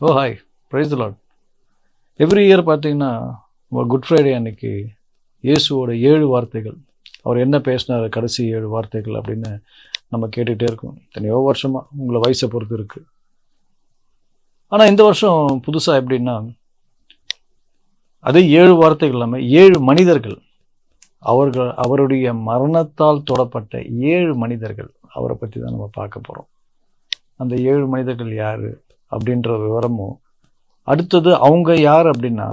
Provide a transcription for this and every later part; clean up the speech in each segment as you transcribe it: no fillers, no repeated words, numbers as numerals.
O hi, praise the Lord. Every year பார்த்தீங்கன்னா good Friday அன்னைக்கு இயேசுவோட 7 வார்த்தைகள், அவர் என்ன பேசினார் கடைசி 7 வார்த்தைகள் அப்படின்னு நம்ம கேட்டுகிட்டே இருக்கோம். எத்தனையோ வருஷமாக, உங்களை வயசை பொறுத்து இருக்குது. ஆனால் இந்த வருஷம் புதுசாக எப்படின்னா, அதே 7 வார்த்தைகள் இல்லாமல் 7 மனிதர்கள், அவருடைய மரணத்தால் தொடப்பட்ட 7 மனிதர்கள், அவரை பற்றி தான் நம்ம பார்க்க போகிறோம். அந்த 7 மனிதர்கள் யார் அப்படின்ற விவரமும், அடுத்தது அவங்க யார் அப்படின்னா,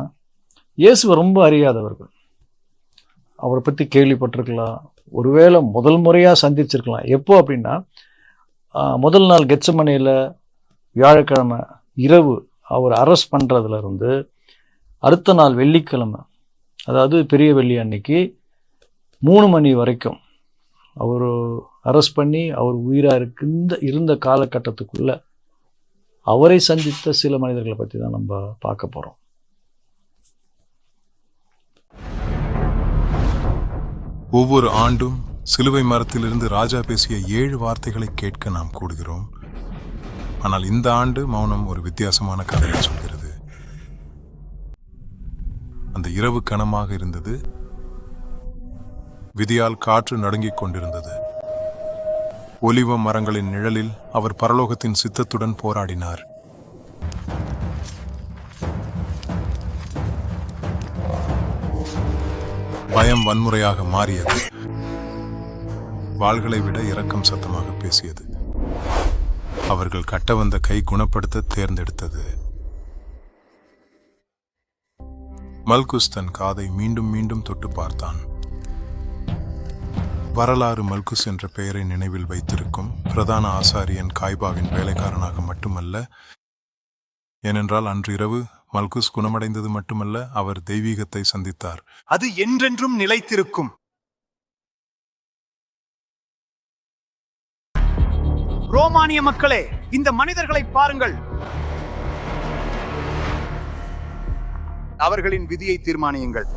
இயேசுவை ரொம்ப அறியாதவர்கள். அவரை பற்றி கேள்விப்பட்டிருக்கலாம், ஒருவேளை முதல் முறையாக சந்திச்சிருக்கலாம். எப்போ அப்படின்னா, முதல் நாள் கெத்செமனேயில் வியாழக்கிழமை இரவு அவர் அரெஸ்ட் பண்ணுறதுலேருந்து அடுத்த நாள் வெள்ளிக்கிழமை, அதாவது பெரிய வெள்ளி அன்னைக்கு 3 மணி வரைக்கும் அவர் அரெஸ்ட் பண்ணி அவர் உயிராக இருந்த காலகட்டத்துக்குள்ள அவரை சந்தித்த சில மனிதர்களை பற்றி தான் நம்ம பார்க்க போகிறோம். ஒவ்வொரு ஆண்டும் சிலுவை மரத்திலிருந்து ராஜா பேசிய 7 வார்த்தைகளை கேட்க நாம் கூடுகிறோம். ஆனால் இந்த ஆண்டு மௌனம் ஒரு வித்தியாசமான கதையை சொல்கிறது. அந்த இரவு கனமாக இருந்தது. விதியால் காற்று நடுங்கிக் கொண்டிருந்தது. ஒலிவ மரங்களின் நிழலில் அவர் பரலோகத்தின் சித்தத்துடன் போராடினார். பயம் வன்முறையாக மாறியது. வாள்களை விட இரக்கம் சத்தமாக பேசியது. அவர்கள் கட்ட வந்த கை குணப்படுத்த தேர்ந்தெடுத்தது. மல்குஸ் தன் காதை மீண்டும் மீண்டும் தொட்டு பார்த்தான். வரலாறு மல்குஸ் என்ற பெயரை நினைவில் வைத்திருக்கும் பிரதான ஆசாரியன் காய்பாவின் வேலைக்காரனாக மட்டுமல்ல, ஏனென்றால் அன்று இரவு மல்குஸ் குணமடைந்தது மட்டுமல்ல, அவர் தெய்வீகத்தை சந்தித்தார். அது என்றென்றும் நிலைத்திருக்கும். ரோமானிய மக்களே, இந்த மனிதர்களை பாருங்கள். அவர்களின் விதியை தீர்மானியுங்கள்.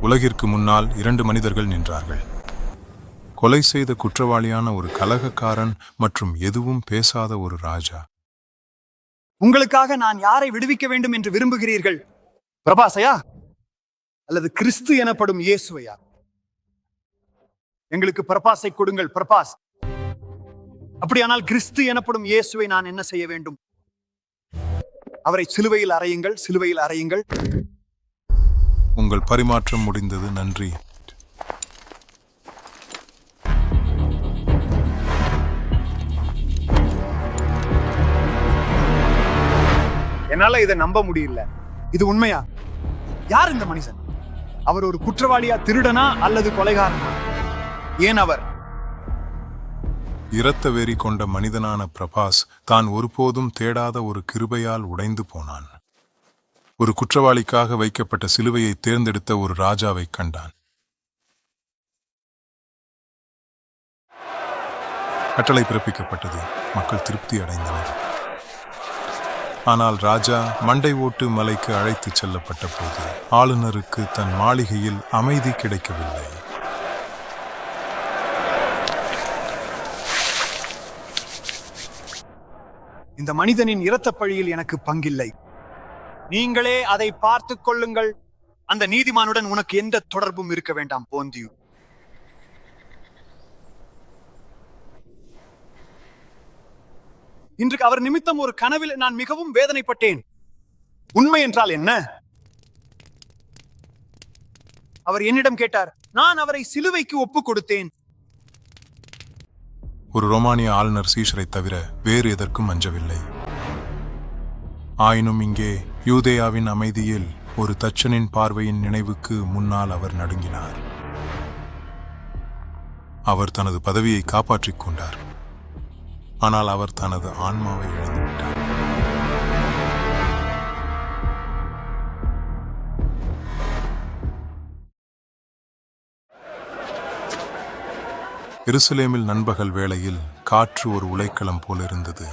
உலகிற்கு முன்னால் 2 மனிதர்கள் நின்றார்கள். கொலை செய்த குற்றவாளியான ஒரு கலகக்காரன் மற்றும் எதுவும் பேசாத ஒரு ராஜா. உங்களுக்காக நான் யாரை விடுவிக்க வேண்டும் என்று விரும்புகிறீர்கள்? பிரபாசையா அல்லது கிறிஸ்து எனப்படும் இயேசுவையா? எங்களுக்கு பிரபாசை கொடுங்கள். பிரபாஸ். அப்படியானால் கிறிஸ்து எனப்படும் இயேசுவை நான் என்ன செய்ய வேண்டும்? அவரை சிலுவையில் அறையுங்கள், சிலுவையில் அறையுங்கள். உங்கள் பரிமாற்றம் முடிந்தது, நன்றி. என்னால இதை நம்ப முடியல. இது உண்மையா? யார் இந்த மனுஷன்? அவர் ஒரு குற்றவாளியா, திருடனா அல்லது கொலைகாரனா? ஏன் அவர்? இரத்த வெறி கொண்ட மனிதனான பிரபாஸ் தான் ஒருபோதும் தேடாத ஒரு கிருபையால் உடைந்து போனான். ஒரு குற்றவாளிக்காக வைக்கப்பட்ட சிலுவையை தேர்ந்தெடுத்த ஒரு ராஜாவை கண்டான். கட்டளை பிறப்பிக்கப்பட்டது. மக்கள் திருப்தி அடைந்தனர். ஆனால் ராஜா மண்டை ஓட்டு மலைக்கு அழைத்துச் செல்லப்பட்ட போது ஆளுநருக்கு தன் மாளிகையில் அமைதி கிடைக்கவில்லை. இந்த மனிதனின் இரத்த பழியில் எனக்கு பங்கில்லை. நீங்களே அதை பார்த்துக் கொள்ளுங்கள். அந்த நீதிமானுடன் உனக்கு எந்த தொடர்பும் இருக்க வேண்டாம். போந்தியு, இன்றைக்கு அவர் நிமித்தம் ஒரு கனவில் நான் மிகவும் வேதனைப்பட்டேன். உண்மை என்றால் என்ன? அவர் என்னிடம் கேட்டார். நான் அவரை சிலுவைக்கு ஒப்புக் கொடுத்தேன். ஒரு ரோமானிய ஆளுநர் சீஷரை தவிர வேறு எதற்கும் அஞ்சவில்லை. ஆயினும் இங்கே யூதேயாவின் அமைதியில் ஒரு தச்சனின் பார்வையின் நினைவுக்கு முன்னால் அவர் நடுங்கினார். அவர் தனது பதவியை காப்பாற்றிக் கொண்டார். ஆனால் அவர் தனது ஆன்மாவை இழந்துவிட்டார். எருசலேமில் நண்பகல் வேளையில் காற்று ஒரு உலைக்களம் போல் இருந்தது.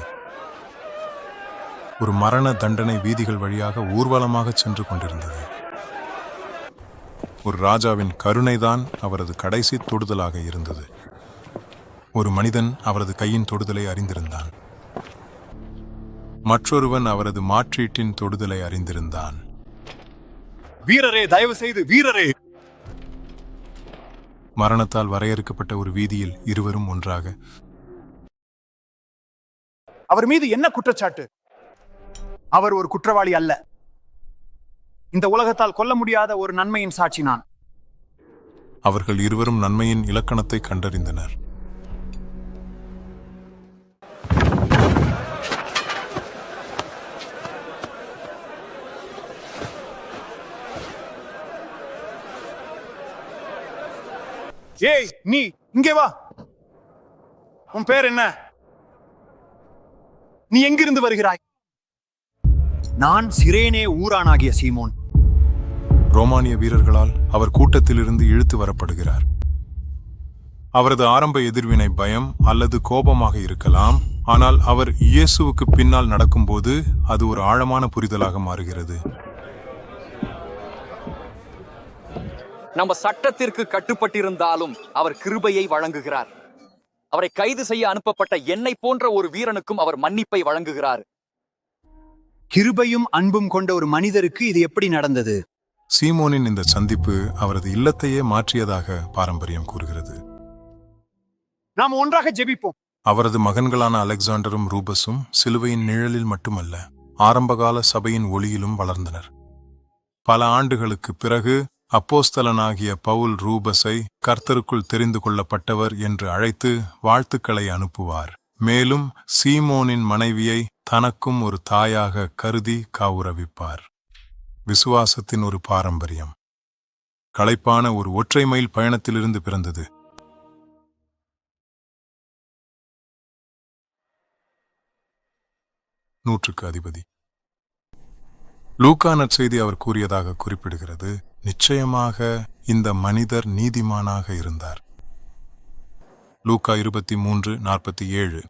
ஒரு மரண தண்டனை வீதிகள் வழியாக ஊர்வலமாக சென்று கொண்டிருந்தது. ஒரு ராஜாவின் கருணைதான் அவரது கடைசி தொடுதலாக இருந்தது. ஒரு மனிதன் அவரது கையின் தொடுதலை அறிந்திருந்தான். மற்றொருவன் அவரது மாற்றீட்டின் தொடுதலை அறிந்திருந்தான். வீரரே, தயவு செய்து வீரரே! மரணத்தால் வரையறுக்கப்பட்ட ஒரு வீதியில் இருவரும் ஒன்றாக. அவர் மீது என்ன குற்றச்சாட்டு? அவர் ஒரு குற்றவாளி அல்ல. இந்த உலகத்தால் கொல்ல முடியாத ஒரு நன்மையின் சாட்சி நான். அவர்கள் இருவரும் நன்மையின் இலக்கணத்தை கண்டறிந்தனர். ஏய், நீ இங்கே வா. உன் பேர் என்ன? நீ எங்கிருந்து வருகிறாய்? நான் சிரேனே ஊரானாகிய சீமோன். ரோமானிய வீரர்களால் அவர் கூட்டத்திலிருந்து இழுத்து வரப்படுகிறார். அவரது ஆரம்ப எதிர்வினை பயம் அல்லது கோபமாக இருக்கலாம், ஆனால் அவர் இயேசுவுக்கு பின்னால் நடக்கும்போது அது ஒரு ஆழமான புரிதலாக மாறுகிறது. நம்ம சட்டத்திற்கு கட்டுப்பட்டிருந்தாலும் அவர் கிருபையை வழங்குகிறார். அவரை கைது செய்ய அனுப்பப்பட்ட என்னை போன்ற ஒரு வீரனுக்கும் அவர் மன்னிப்பை வழங்குகிறார். கிருபையும் அன்பும் கொண்ட ஒரு மனிதருக்கு இது எப்படி நடந்தது? சீமோனின் இந்த சந்திப்பு அவரது இல்லத்தையே மாற்றியதாக பாரம்பரியம் கூறுகிறது. நாம் ஒன்றாக ஜெபிப்போம். அவரது மகன்களான அலெக்சாண்டரும் ரூபஸும் சிலுவையின் நிழலில் மட்டுமல்ல, ஆரம்பகால சபையின் ஒளியிலும் வளர்ந்தனர். பல ஆண்டுகளுக்கு பிறகு அப்போஸ்தலனாகிய பவுல் ரூபஸை கர்த்தருக்குள் தெரிந்து கொள்ளப்பட்டவர் என்று அழைத்து வாழ்த்துக்களை அனுப்புவார். மேலும் சீமோனின் மனைவியை தனக்கும் ஒரு தாயாக கருதி கௌரவிப்பார். விசுவாசத்தின் ஒரு பாரம்பரியம் களைப்பான ஒரு ஒற்றை மைல் பயணத்திலிருந்து பிறந்தது. நூற்றுக்கு அதிபதி. லூக்கா நற்செய்தி அவர் கூறியதாக குறிப்பிடுகிறது, நிச்சயமாக இந்த மனிதர் நீதிமானாக இருந்தார். லூக்கா 23:47.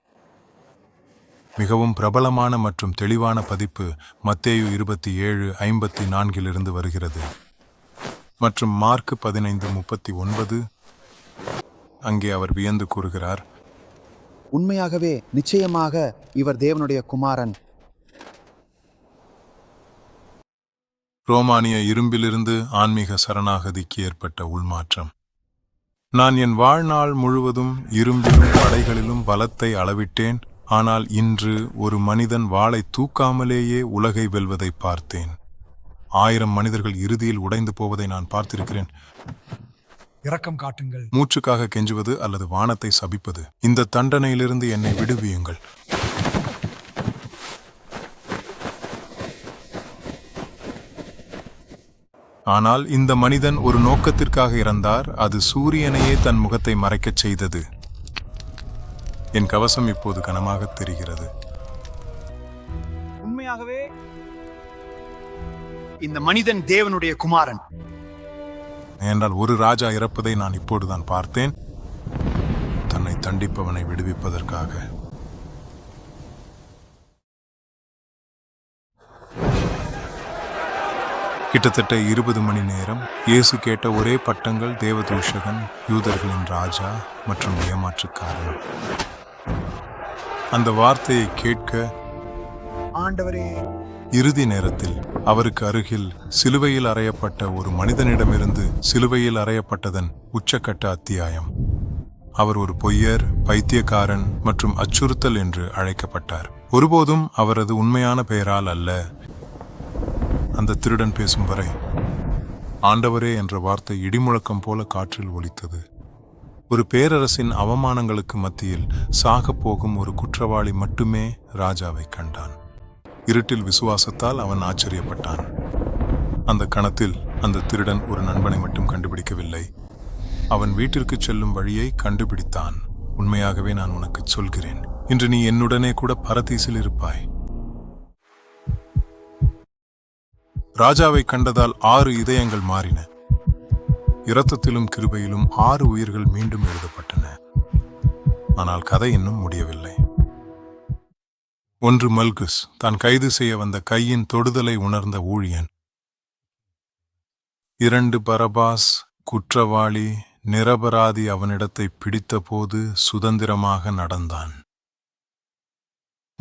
மிகவும் பிரபலமான மற்றும் தெளிவான பதிப்பு மத்தேயு 27:54 வருகிறது மற்றும் மார்க் 15:39. அங்கே அவர் வியந்து கூறுகிறார், உண்மையாகவே நிச்சயமாக இவர் தேவனுடைய குமாரன். ரோமானிய இரும்பிலிருந்து ஆன்மீக சரணாகதிக்கு ஏற்பட்ட உள்மாற்றம். நான் என் வாழ்நாள் முழுவதும் இரும்பிலும் படைகளிலும் பலத்தை அளவிட்டேன், ஆனால் இன்று ஒரு மனிதன் வாளை தூக்காமலேயே உலகை வெல்வதை பார்த்தேன். 1000 மனிதர்கள் இறுதியில் உடைந்து போவதை நான் பார்த்திருக்கிறேன். இரக்கம் காட்டுங்கள். மூச்சுக்காக கெஞ்சுவது அல்லது வானத்தை சபிப்பது. இந்த தண்டனையிலிருந்து என்னை விடுவியுங்கள். ஆனால் இந்த மனிதன் ஒரு நோக்கத்திற்காக இறந்தார். அது சூரியனையே தன் முகத்தை மறைக்கச் செய்தது. என் கவசம் இப்போது கனமாக தெரிகிறது. உண்மையாகவே இந்த மனிதன் தேவனுடைய குமாரன். ஏனென்றால் ஒரு ராஜா இறப்பதை நான் இப்போதுதான் பார்த்தேன், தன்னை தண்டிப்பவனை விடுவிப்பதற்காக. கிட்டத்தட்ட 20 மணி நேரம் இயேசு கேட்ட ஒரே பட்டங்கள் தேவதூஷகன், யூதர்களின் ராஜா மற்றும் ஏமாற்றுக்காரன். அந்த வார்த்தையை கேட்க ஆண்டவரே, இறுதி நேரத்தில் அவருக்கு அருகில் சிலுவையில் அறையப்பட்ட ஒரு மனிதனிடமிருந்து சிலுவையில் அறையப்பட்டதன் உச்சக்கட்ட அத்தியாயம். அவர் ஒரு பொய்யர், பைத்தியக்காரன் மற்றும் அச்சுறுத்தல் என்று அழைக்கப்பட்டார். ஒருபோதும் அவரது உண்மையான பெயரால் அல்ல. அந்த திருடன் பேசும் வரை ஆண்டவரே என்ற வார்த்தை இடிமுழக்கம் போல காற்றில் ஒலித்தது. ஒரு பேரரசின் அவமானங்களுக்கு மத்தியில் சாகப் போகும் ஒரு குற்றவாளி மட்டுமே ராஜாவை கண்டான். இருட்டில் விசுவாசத்தால் அவன் ஆச்சரியப்பட்டான். அந்த கணத்தில் அந்த திருடன் ஒரு நண்பனை மட்டும் கண்டுபிடிக்கவில்லை, அவன் வீட்டிற்கு செல்லும் வழியை கண்டுபிடித்தான். உண்மையாகவே நான் உனக்கு சொல்கிறேன், இன்று நீ என்னுடனே கூட பரதீசில் இருப்பாய். ராஜாவை கண்டதால் 6 இதயங்கள் மாறின. இரத்தத்திலும் கிருபையிலும் 6 உயிர்கள் மீண்டும் எழுதப்பட்டன. ஆனால் கதை இன்னும் முடியவில்லை. 1 மல்குஸ், தான் கைது செய்ய வந்த கையின் தொடுதலை உணர்ந்த ஊழியன். 2 பரபாஸ், குற்றவாளி, நிரபராதி அவனிடத்தை பிடித்தபோது சுதந்திரமாக நடந்தான்.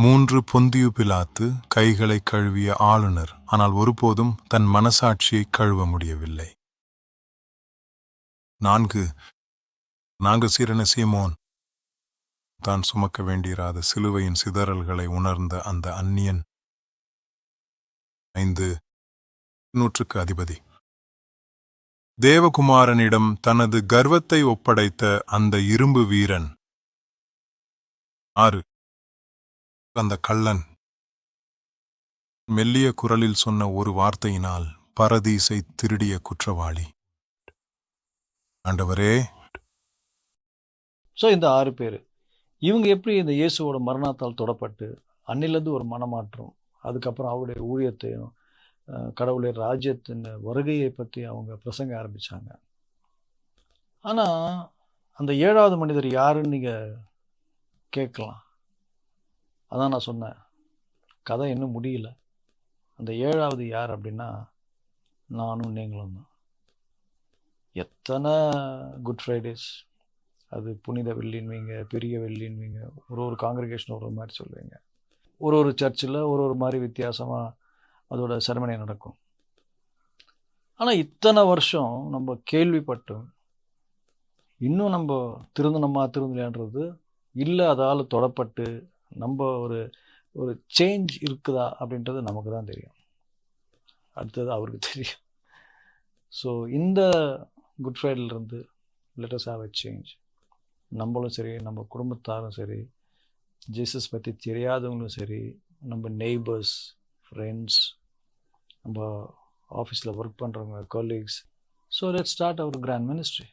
3 பொந்தியு பிலாத்து கைகளை கழுவிய ஆளுநர், ஆனால் ஒருபோதும் தன் மனசாட்சியை கழுவ முடியவில்லை. 4 நாகசீரன சீமோன், தான் சுமக்க வேண்டியிராத சிலுவையின் சிதறல்களை உணர்ந்த அந்த அந்நியன். 5 நூற்றுக்கு அதிபதி, தேவகுமாரனிடம் தனது கர்வத்தை ஒப்படைத்த அந்த இரும்பு வீரன். 6 அந்த கள்ளன், மெல்லிய குரலில் சொன்ன ஒரு வார்த்தையினால் பரதீசை திருடிய குற்றவாளி. ஆண்டவரே, ஸோ இந்த 6 பேர் இவங்க எப்படி இந்த இயேசுவோட மரணத்தால் தொடப்பட்டு அன்னிலேருந்து ஒரு மனமாற்றம், அதுக்கப்புறம் அவருடைய ஊழியத்தையும் கடவுளுடைய ராஜ்யத்தின் வருகையை பற்றி அவங்க பிரசங்க ஆரம்பித்தாங்க. ஆனால் அந்த 7வது மனிதர் யாருன்னு நீங்கள் கேட்கலாம். அதான் நான் சொன்னேன், கதை இன்னும் முடியல. அந்த 7வது யார் அப்படின்னா நானும் நீங்களும் தான். எத்தனை குட் ஃப்ரைடேஸ், அது புனித வெள்ளின்வீங்க, பெரிய வெள்ளின்வீங்க, ஒரு காங்கிரிகேஷன் ஒரு மாதிரி சொல்லுவீங்க, ஒரு சர்ச்சில் ஒரு மாதிரி வித்தியாசமாக அதோட செரமனி நடக்கும். ஆனால் இத்தனை வருஷம் நம்ம கேள்விப்பட்டோம், இன்னும் நம்ம திருந்தலையான்றது இல்லை. அதால் தொடப்பட்டு நம்ம ஒரு சேஞ்ச் இருக்குதா அப்படின்றது நமக்கு தான் தெரியும், அடுத்தது அவருக்கு தெரியும். ஸோ இந்த குட் ஃப்ரைடேலேருந்து let us have a change. நம்மளும் சரி, நம்ம குடும்பத்தாரும் சரி, ஜீசஸ் பற்றி தெரியாதவங்களும் சரி, நம்ம நெய்பர்ஸ், ஃப்ரெண்ட்ஸ், நம்ம ஆஃபீஸில் ஒர்க் பண்ணுறவங்க, colleagues. So let start our grand ministry.